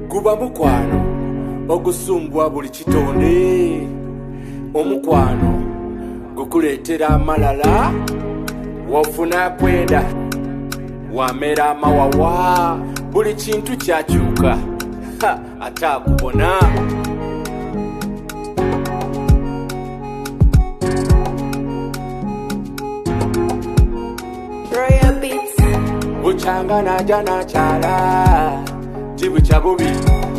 Guba mukwano ogusumbwa buli kitonde, omukwano gukuleetera amalala, wafuna kwenda wamera amawawa, buli kintu kyakyuka ate akubona. Buchanga naja nakyala tibukya bubi,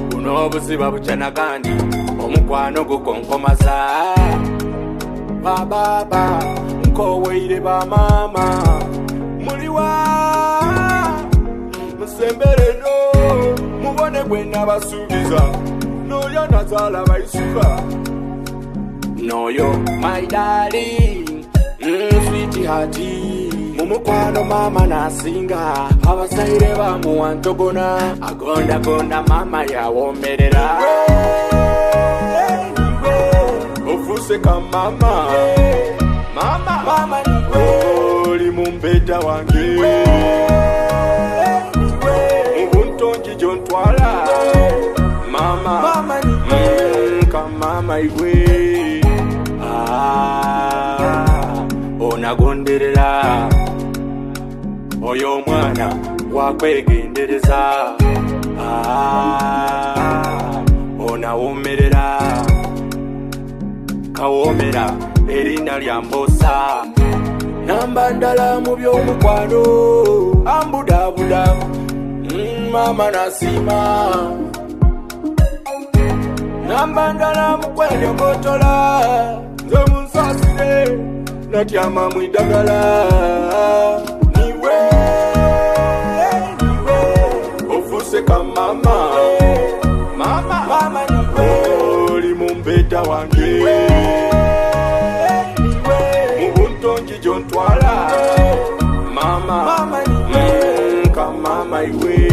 buno obuziba bukya nagandi, omukwano gukonkomaza. Baba nkoweire bamama muliwa musembereno mubone bwena basubiza noyo nazala baisuka noyo my darling sweet heart. Mumukwano mama nasinga abasaire bamuwantogona agondagonda mama yawomerera. Ofuse ka mama mama oli mumbeta wange mubuntonji jontwala mama ka mama iwe onagonderera oyo mwana wakwegendereza onawomerera kawomera erinnya lya mbosa namba ndala mu by'omukwano ambudabuda mama nasima namba ndala mu kwenyogotola nze munsasire natyama mwidagala niwe ofuse ka mama niwe oli mumbeta wange mubuntonji jontwala mama ka mama iwe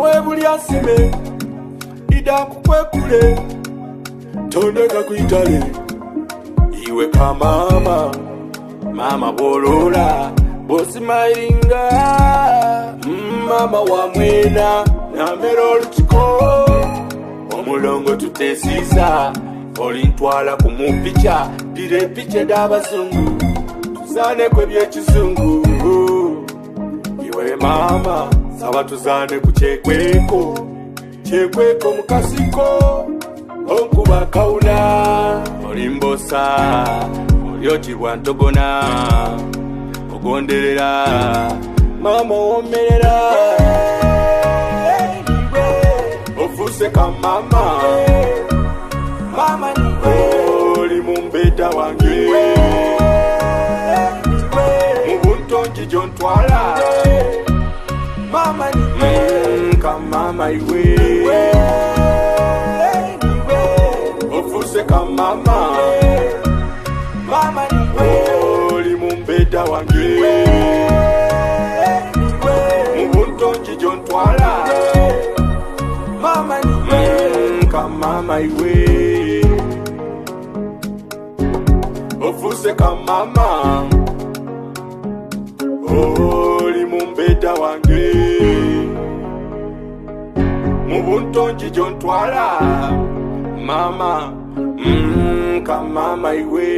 webuli asime ida kukwekule tondeka kwitale iwe ka mama bolola bosimayiringa mama wa mwena namera olukiko omulongo tutesiza olintwala kumupicha dire picha d'abazungu tuzane kwe byekizungu iwe mama saba tuzane kuchekweko mukasiko onkuba kaula olimbosa olyotibwa ntogona ogonderera mama womerera ofuse ka mama oli mumbeta wange mubuntonji jontwala ka mama iwe ofuse ka mama oli mumbeta wange mubuntonji jontwala ka mama iwe ofuse ka mama oli mumbeta wange mubuntonji jontwala mama ka mama iwe